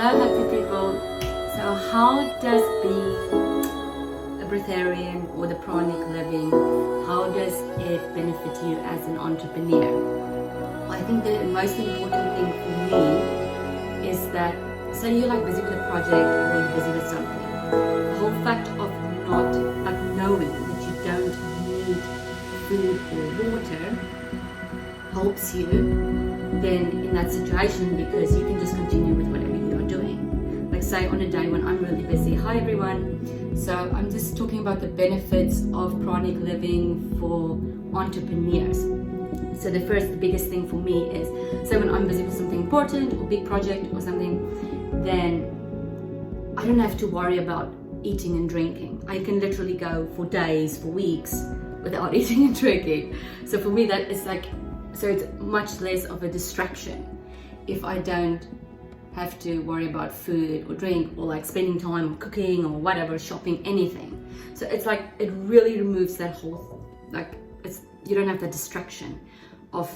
Hello happy people. So how does being a breatharian or the pranic living, how does it benefit you as an entrepreneur? Well, I think the most important thing for me is that, say you're like busy with a project or you're busy with something, the whole fact of not knowing that you don't need food or water helps you then in that situation, because you can just continue with whatever you are doing. Like say on a day when I'm really busy. Hi everyone. So I'm just talking about the benefits of pranic living for entrepreneurs. So the biggest thing for me is, say when I'm busy with something important or big project or something, then I don't have to worry about eating and drinking. I can literally go for days, for weeks without eating and drinking. So for me that is like, so it's much less of a distraction if I don't have to worry about food or drink or like spending time cooking or whatever, shopping, anything. So it's like, it really removes that whole, like you don't have that distraction of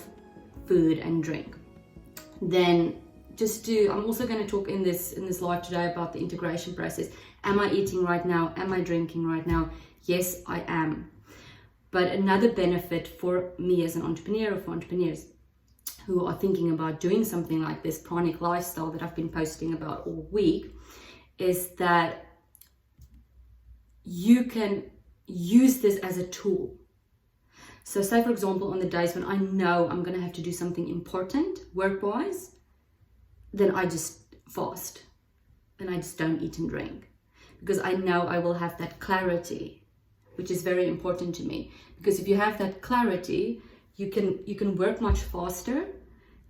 food and drink. Then I'm also going to talk in this live today about the integration process. Am I eating right now? Am I drinking right now? Yes, I am. But another benefit for me as an entrepreneur, or for entrepreneurs who are thinking about doing something like this pranic lifestyle that I've been posting about all week, is that you can use this as a tool. So say for example, on the days when I know I'm going to have to do something important work-wise, then I just fast and I just don't eat and drink, because I know I will have that clarity, which is very important to me. Because if you have that clarity, you can work much faster.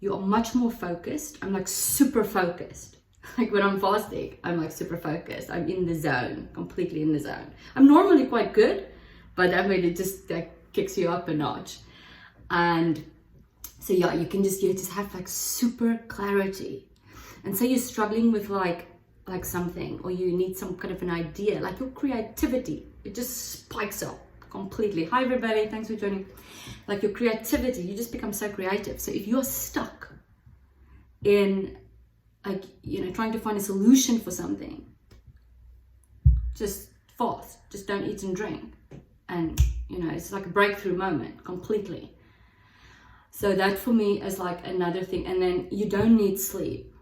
You are much more focused. I'm like super focused. Like when I'm fasting, I'm like super focused. I'm in the zone, completely in the zone. I'm normally quite good, but I mean, it just like kicks you up a notch. And so yeah, you just have like super clarity. And say you're struggling with like something, or you need some kind of an idea, like your creativity, it just spikes up completely. Hi everybody, thanks for joining. Like your creativity, you just become so creative. So if you're stuck in trying to find a solution for something, just fast, just don't eat and drink. And it's like a breakthrough moment completely. So that for me is like another thing. And then you don't need sleep.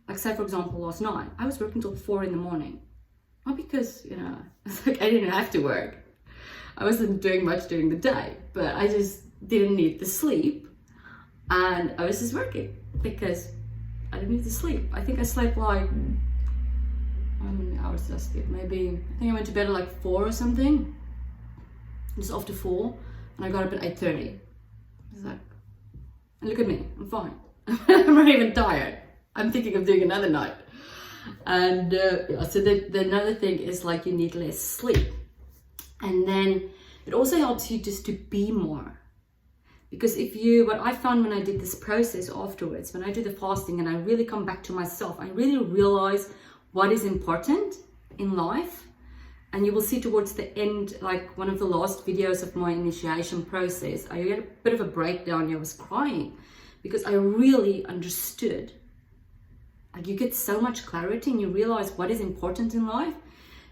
Like say for example, last night, I was working till 4 a.m. Not because, it's like I didn't have to work. I wasn't doing much during the day, but I just didn't need the sleep. And I was just working because I didn't need to sleep. I think I slept like, how many hours did I sleep? Maybe, I think I went to bed at like 4 or something. Just after 4. And I got up at 8:30. I was like, and look at me, I'm fine. I'm not even tired. I'm thinking of doing another night. And so the another thing is like you need less sleep. And then it also helps you just to be more. Because what I found when I did this process afterwards, when I do the fasting and I really come back to myself, I really realize what is important in life. And you will see towards the end, like one of the last videos of my initiation process, I had a bit of a breakdown. I was crying because I really understood. Like you get so much clarity and you realize what is important in life.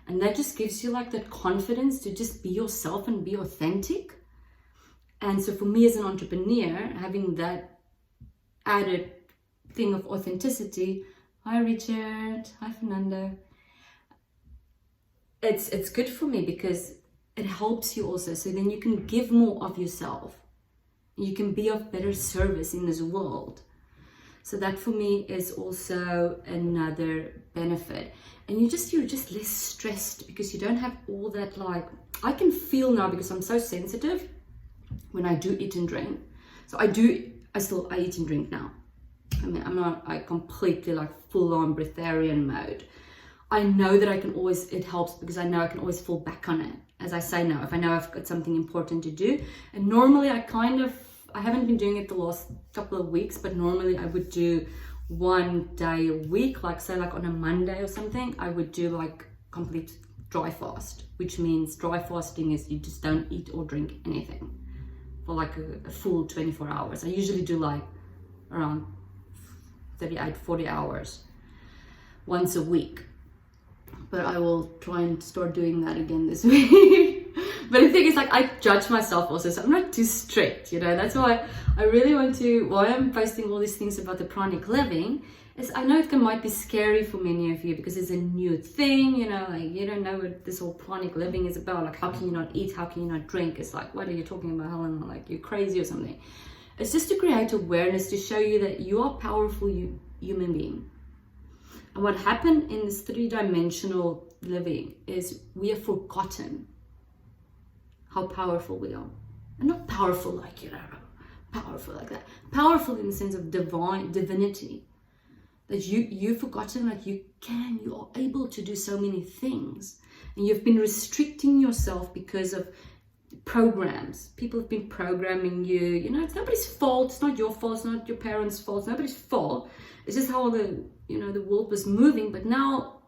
And that just gives you like that confidence to just be yourself and be authentic. And so for me as an entrepreneur, having that added thing of authenticity, hi Richard, hi Fernando. It's good for me because it helps you also. So then you can give more of yourself. You can be of better service in this world. So that for me is also another benefit. And you're just less stressed because you don't have all that, like, I can feel now because I'm so sensitive when I do eat and drink. So I eat and drink now. I mean, I completely like full on breatharian mode. I know that it helps because I know I can always fall back on it. As I say now, if I know I've got something important to do. And normally I haven't been doing it the last couple of weeks, but normally I would do 1 day a week, like say like on a Monday or something, I would do like complete dry fast, which means dry fasting is you just don't eat or drink anything for like a full 24 hours. I usually do like around 38, 40 hours. once a week. But I will try and start doing that again this week. But the thing is, like, I judge myself also, so I'm not too strict, you know. That's why I really want to, why I'm posting all these things about the pranic living, is I know it might be scary for many of you because it's a new thing, you know, like you don't know what this whole pranic living is about. Like, how can you not eat? How can you not drink? It's like, what are you talking about, Helen? Like, you're crazy or something. It's just to create awareness, to show you that you are powerful human being. And what happened in this three-dimensional living is we have forgotten how powerful we are. And not powerful like, you know, powerful like that. Powerful in the sense of divinity. That you've forgotten that you are able to do so many things. And you've been restricting yourself because of programs. People have been programming you. You know, it's nobody's fault. It's not your fault. It's not your parents' fault. It's nobody's fault. It's just how the world was moving. But now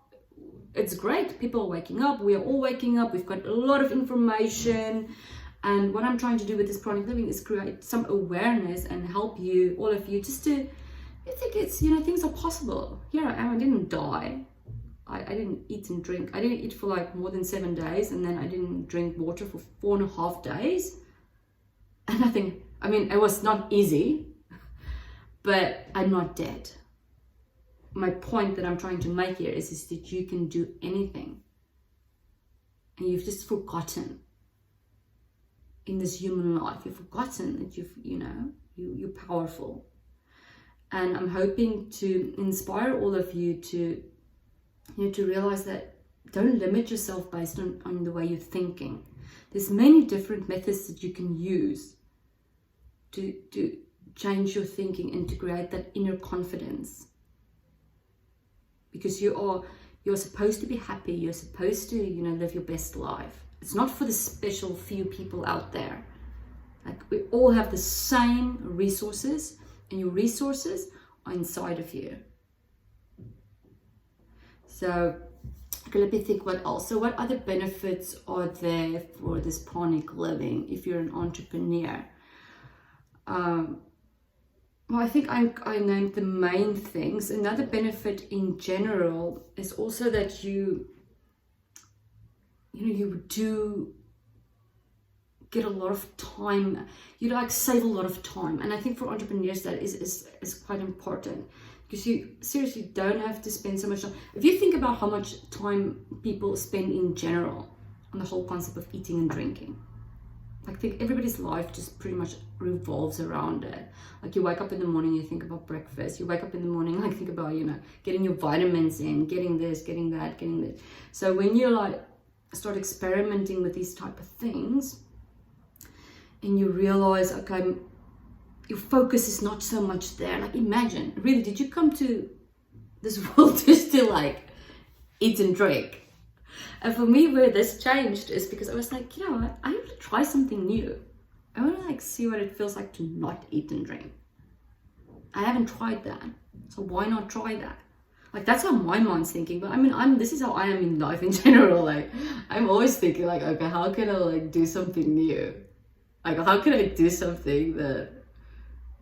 it's great. People are waking up. We are all waking up. We've got a lot of information. And what I'm trying to do with this pranic living is create some awareness and help you, all of you, just to, I think it's, you know, things are possible. Here I am. I didn't die. I didn't eat and drink. I didn't eat for like more than 7 days, and then I didn't drink water for 4.5 days. And I think, I mean, it was not easy, but I'm not dead. My point that I'm trying to make here is that you can do anything. And you've just forgotten in this human life. You've forgotten that you're powerful. And I'm hoping to inspire all of you to realize that don't limit yourself based on the way you're thinking. There's many different methods that you can use to change your thinking and to create that inner confidence. Because you're supposed to be happy. You're supposed to, live your best life. It's not for the special few people out there. Like, we all have the same resources, and your resources are inside of you. So, let me think what else. So what other benefits are there for this pranic living if you're an entrepreneur? Well, I think I named the main things. Another benefit in general is also that you do get a lot of time. You save a lot of time. And I think for entrepreneurs that is quite important. Because you seriously don't have to spend so much time. If you think about how much time people spend in general on the whole concept of eating and drinking, I think everybody's life just pretty much revolves around it. Like, you wake up in the morning, you think about breakfast. You wake up in the morning, think about, getting your vitamins in, getting this, getting that, getting this. So when you start experimenting with these type of things, and you realize, okay, your focus is not so much there. Like, imagine, really, did you come to this world just to eat and drink? And for me, where this changed is because I was like, I want to try something new. I want to see what it feels like to not eat and drink. I haven't tried that, so why not try that? That's how my mind's thinking. But I mean, this is how I am in life in general. I'm always thinking okay, how can I do something new? How can I do something that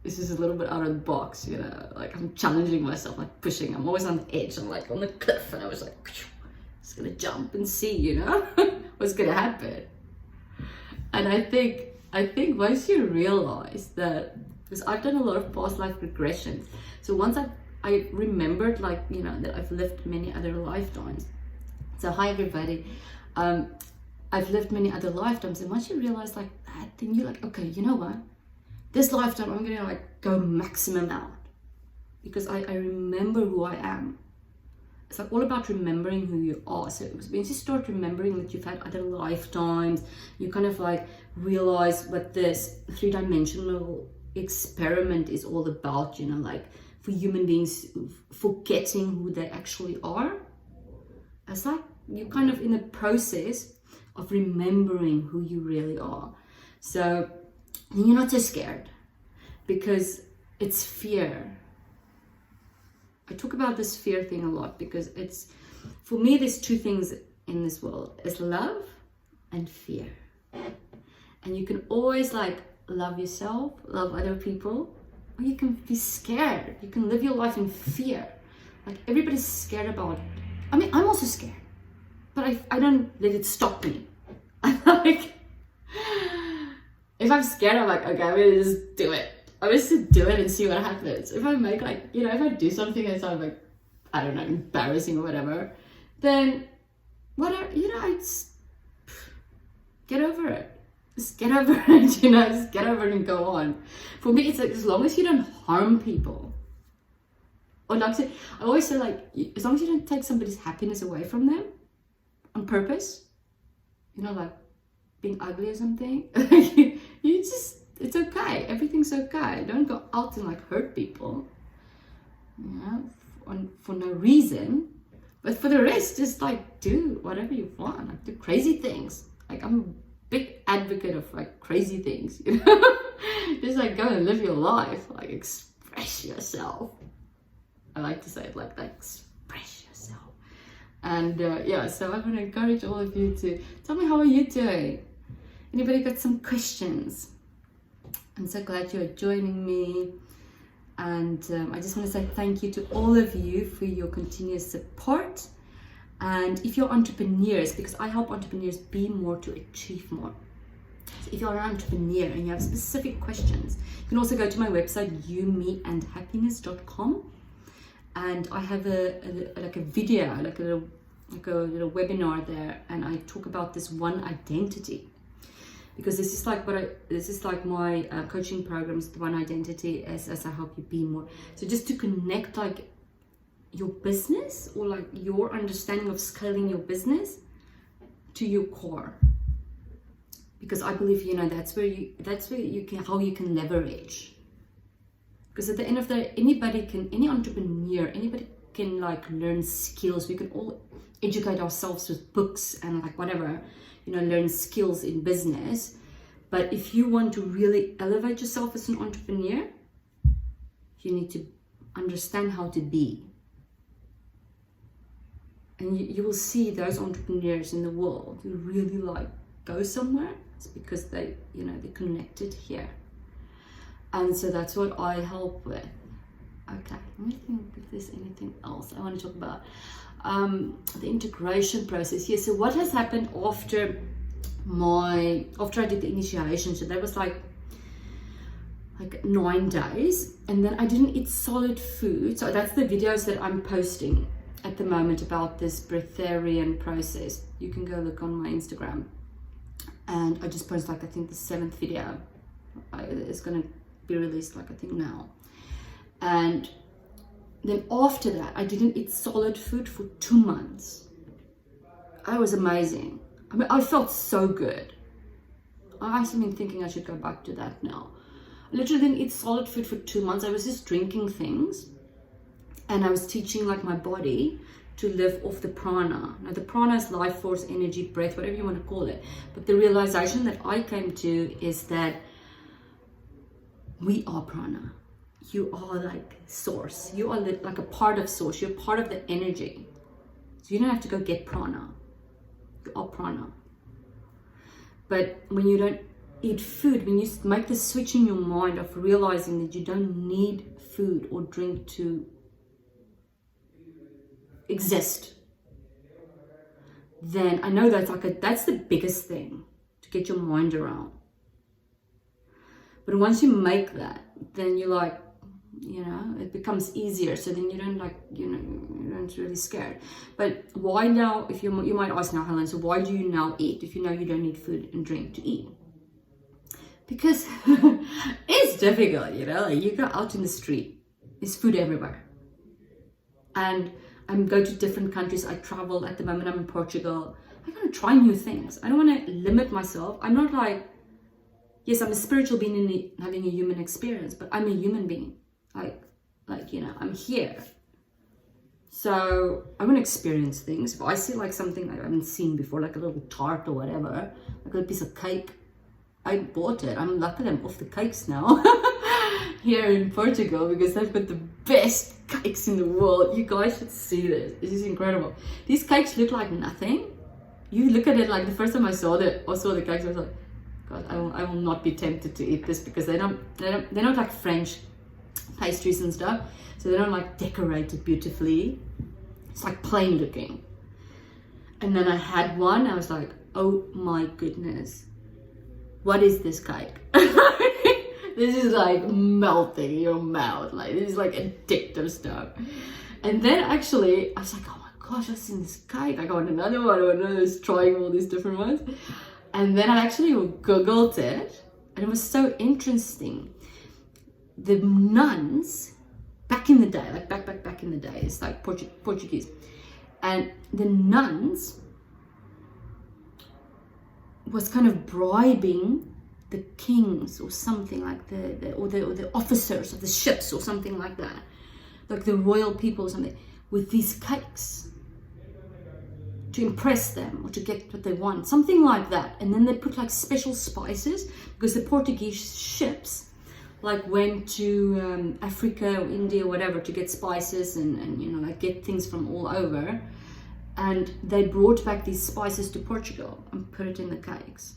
is just a little bit out of the box, I'm challenging myself, pushing. I'm always on the edge. I'm on the cliff, and I was just gonna jump and see, what's gonna happen. And I think once you realize that, because I've done a lot of past life regressions, so once I remembered that I've lived many other lifetimes. So hi everybody, I've lived many other lifetimes, and once you realize that, then you're okay, you know what? This lifetime, I'm gonna go maximum out, because I remember who I am. It's all about remembering who you are. So once you start remembering that you've had other lifetimes, you kind of realize what this three-dimensional experiment is all about, for human beings forgetting who they actually are. It's you're kind of in the process of remembering who you really are. So then you're not so scared, because it's fear. I talk about this fear thing a lot because for me, there's two things in this world. It's love and fear. And you can always love yourself, love other people, or you can be scared. You can live your life in fear. Like everybody's scared about it. I mean, I'm also scared, but I don't let it stop me. I'm like, if I'm scared, I'm like, okay, I'm gonna just do it. I'm just do it and see what happens. If I make like, you know, if I do something that's like, I don't know, embarrassing or whatever, then whatever, you know, I just get over it. Just get over it, you know, just get over it and go on. For me, it's like, as long as you don't harm people, or like I always say, like, as long as you don't take somebody's happiness away from them on purpose, you know, like being ugly or something, you just, it's okay. Everything's okay. Don't go out and like hurt people, you know, for no reason. But for the rest, just like do whatever you want, like do crazy things. Like I'm a big advocate of like crazy things, you know. Just like go and live your life, like express yourself. I like to say it like that, express yourself. And yeah, so I want to encourage all of you to tell me, how are you doing? Anybody got some questions? I'm so glad you're joining me. And I just want to say thank you to all of you for your continuous support. And if you're entrepreneurs, because I help entrepreneurs be more to achieve more. So if you're an entrepreneur and you have specific questions, you can also go to my website, youmeandhappiness.com. And I have a video, like a little webinar there, and I talk about this one identity. Because this is like my coaching programs, the one identity, as I help you be more. So just to connect like your business, or like your understanding of scaling your business to your core. Because I believe, you know, that's where you can, how you can leverage. Because at the end of the day, any entrepreneur, anybody can like learn skills. We can all educate ourselves with books and like whatever, you know, learn skills in business. But if you want to really elevate yourself as an entrepreneur, you need to understand how to be. And you will see those entrepreneurs in the world who really like go somewhere. It's because they, you know, they're connected here. And so that's what I help with. Okay, let me think if there's anything else I want to talk about. The integration process. Yes, so what has happened after I did the initiation, so that was like 9 days, and then I didn't eat solid food. So that's the videos that I'm posting at the moment about this breatharian process. You can go look on my Instagram, and I just posted like, I think the 7th video is going to be released, like I think now. And then after that, I didn't eat solid food for 2 months. That was amazing. I mean, I felt so good. I actually been thinking I should go back to that now. I literally didn't eat solid food for 2 months. I was just drinking things, and I was teaching like my body to live off the prana. Now the prana is life force, energy, breath, whatever you want to call it. But the realization that I came to is that we are prana. You are like source. You are like a part of source. You're part of the energy. So you don't have to go get prana. You are prana. But when you don't eat food, when you make the switch in your mind of realizing that you don't need food or drink to exist, then I know that's the biggest thing to get your mind around. But once you make that, then you're like, you know, it becomes easier. So then you don't like, you know, you don't really scared. But why now, if you might ask now, Helen, so why do you now eat if you know you don't need food and drink to eat? Because it's difficult, you know, like you go out in the street, there's food everywhere. And I'm going to different countries. I travel at the moment, I'm in Portugal. I want to try new things. I don't want to limit myself. I'm not like, yes, I'm a spiritual being having a human experience, but I'm a human being. Like, you know, I'm here. So I want to experience things. If I see like something I haven't seen before, like a little tart or whatever, like a piece of cake, I bought it. I'm luckily I'm off the cakes now here in Portugal, because they've got the best cakes in the world. You guys should see this. This is incredible. These cakes look like nothing. You look at it, like the first time I saw the cakes, I was like, God, I will not be tempted to eat this, because they're not like French pastries and stuff. So they don't like decorate it beautifully. It's like plain looking. And then I had one, I was like, oh my goodness, what is this cake? This is like melting in your mouth. Like, this is like addictive stuff. And then actually, I was like, oh my gosh, I've seen this cake. I got another one. I was trying all these different ones. And then I actually Googled it. And it was so interesting. The nuns, back in the day, like back in the day, it's like Portuguese. And the nuns was kind of bribing the kings or something like the officers of the ships or something like that, like the royal people or something, with these cakes to impress them or to get what they want, something like that. And then they put like special spices, because the Portuguese ships like went to Africa or India or whatever to get spices and you know, like get things from all over. And they brought back these spices to Portugal and put it in the cakes.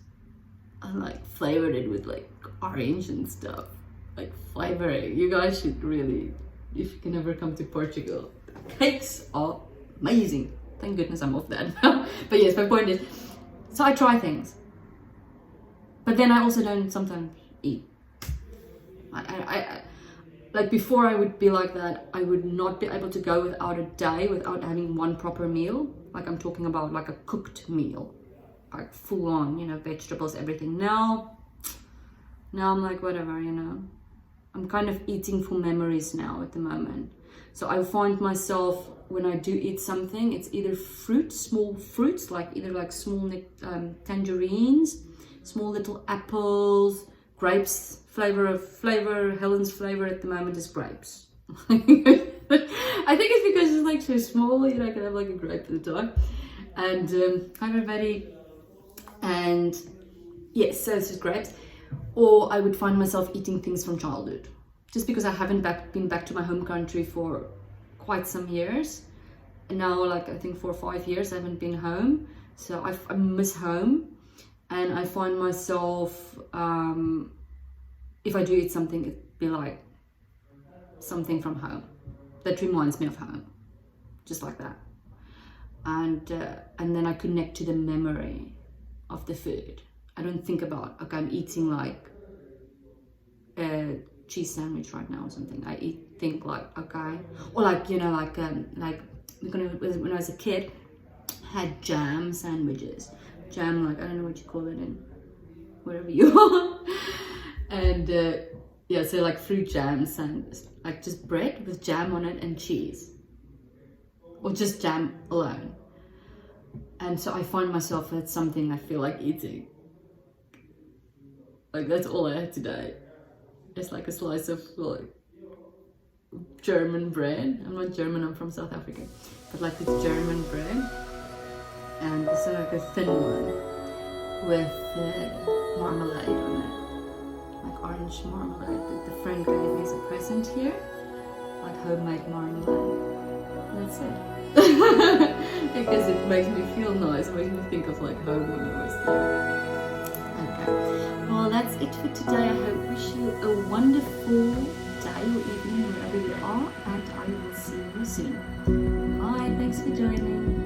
And like flavored it with like orange and stuff. Like flavoring. You guys should really, if you can ever come to Portugal, the cakes are amazing. Thank goodness I'm off that now. But yes, my point is, so I try things. But then I also don't sometimes eat. I like before I would be like that, I would not be able to go without a day without having one proper meal. Like I'm talking about like a cooked meal, like full on, you know, vegetables, everything. Now I'm like, whatever, you know, I'm kind of eating for memories now at the moment. So I find myself, when I do eat something, it's either fruit, small fruits, like either like small tangerines, small little apples, grapes. Helen's flavor at the moment is grapes. I think it's because it's like so small, you know, I can have like a grape at a time. And hi everybody. And yes, so it's just grapes. Or I would find myself eating things from childhood, just because I haven't been back to my home country for quite some years. And now, like I think 4 or 5 years I haven't been home, so I miss home. And I find myself, if I do eat something, it'd be like something from home that reminds me of home, just like that. And then I connect to the memory of the food. I don't think about, okay, I'm eating like a cheese sandwich right now or something. I think like, okay, or like, you know, like when I was a kid, I had jam sandwiches. Jam, like, I don't know what you call it in wherever you are. And yeah, so like fruit jams and like just bread with jam on it and cheese, or just jam alone. And so I find myself, that's something I feel like eating. Like that's all I had today. It's like a slice of like German bread. I'm not German, I'm from South Africa. But like this German bread, and this is like a thin one with marmalade on it. Like orange marmalade that the friend gave me as a present here, like homemade marmalade. That's it. Because it makes me feel nice, it makes me think of like home when I was there. Okay, well that's it for today. I wish you a wonderful day or evening wherever you are, and I will see you soon. Bye, thanks for joining.